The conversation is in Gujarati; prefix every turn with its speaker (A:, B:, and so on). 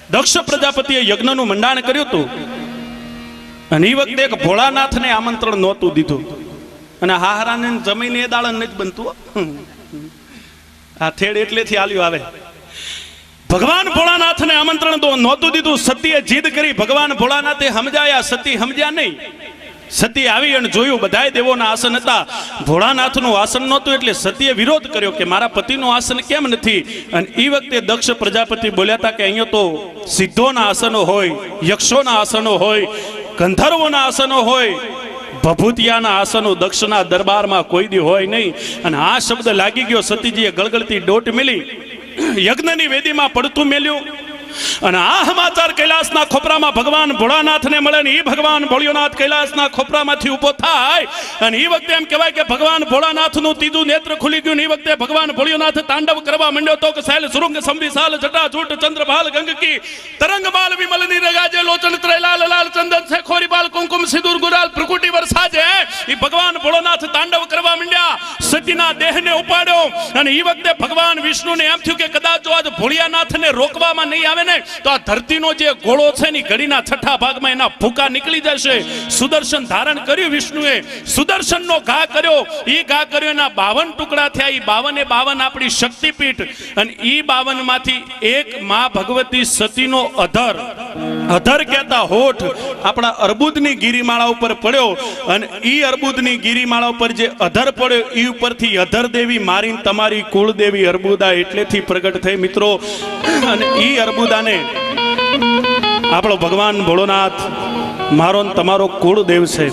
A: દક્ષ પ્રજાપતિએ યજ્ઞનું મંડાણ કર્યું હતું અને એ વખતે એક ભોળાનાથને આમંત્રણ નહોતું દીધું અને હાહરાને જમીને એ દાળન નથી બનતું આ થેડ એટલેથી આલ્યું આવે ભગવાન ભોળાનાથને આમંત્રણ તો નહોતું દીધું સતીએ જીદ કરી ભગવાન ભોળાનાથે સમજાયા સતી સમજ્યા નહીં સતી આવી અને જોયું બધાય દેવોના આસન હતા ભોળાનાથનું આસન નહોતું એટલે સતીએ વિરોધ કર્યો કે મારા પતિનું આસન કેમ નથી અને એ વખતે દક્ષ પ્રજાપતિ બોલ્યા હતા કે અહીંયા તો સિદ્ધોના આસનો હોય યક્ષોના આસનો હોય ગંધર્વોના આસનો હોય ભભૂતિયાના આસનો દક્ષના દરબારમાં કોઈ દી હોય નહીં અને આ શબ્દ લાગી ગયો સતીજીએ ગળગળતી ડોટ મેલી યજ્ઞની વેદીમાં પડતું મેલ્યું અને આ સમાચાર કૈલાસના ખોપરામાં ભગવાન ભોળાનાથને મળે ને એ ભગવાન ભોળિયોનાથ કૈલાસના ખોપરામાંથી ઊભો થાય અને એ વખતે એમ કહેવાય કે ભગવાન ભોળાનાથનું ત્રીજું નેત્ર ખુલી ગયું ને એ વખતે ભગવાન ભોળિયોનાથ તાંડવ કરવા માંડ્યો તો કે શૈલ સુરુંગ સંવિશાલ જટાજૂટ ચંદ્રભાલ ગંગકી તરંગમાલ વિમલની રગાજે લોચન ત્રૈલાલ લાલ ચંદન સે ખોરીબાલ કુમકુમ સિંદૂર ગુલાલ પ્રકૃતિ વરસાજે એ ભગવાન ભોળાનાથ તાંડવ કરવા માંડ્યા સતીના દેહને ઉપાડ્યો અને એ વખતે ભગવાન વિષ્ણુને એમ થયું કે કદાચ જો આજ ભોળિયાનાથને રોકવામાં નહીં આવે તો આ ધરતીનો જે ગોળો છે ની ઘડીના છઠ્ઠા ભાગમાં એના ભૂકા નીકળી જશે સુદર્શન ધારણ કર્યું વિષ્ણુએ સુદર્શનનો ઘા કર્યો એ ઘા કર્યો એના 52 ટુકડા થયા એ 52 આપણી શક્તિપીઠ અને એ 52 માંથી એક માં ભગવતી સતીનો અધર કહેતા હોઠ આપણા અર્બુદની ગિરિમાળા ઉપર પડ્યો અને એ અર્બુદની ગિરિમાળા ઉપર જે અધર પડ્યો એ ઉપરથી અધર દેવી મારીને તમારી કુળદેવી અર્બુદા એટલેથી પ્રગટ થઈ મિત્રો અને એ અર્બુદાને આપણો ભગવાન ભોળોનાથ મારો ને તમારો કુળદેવ છે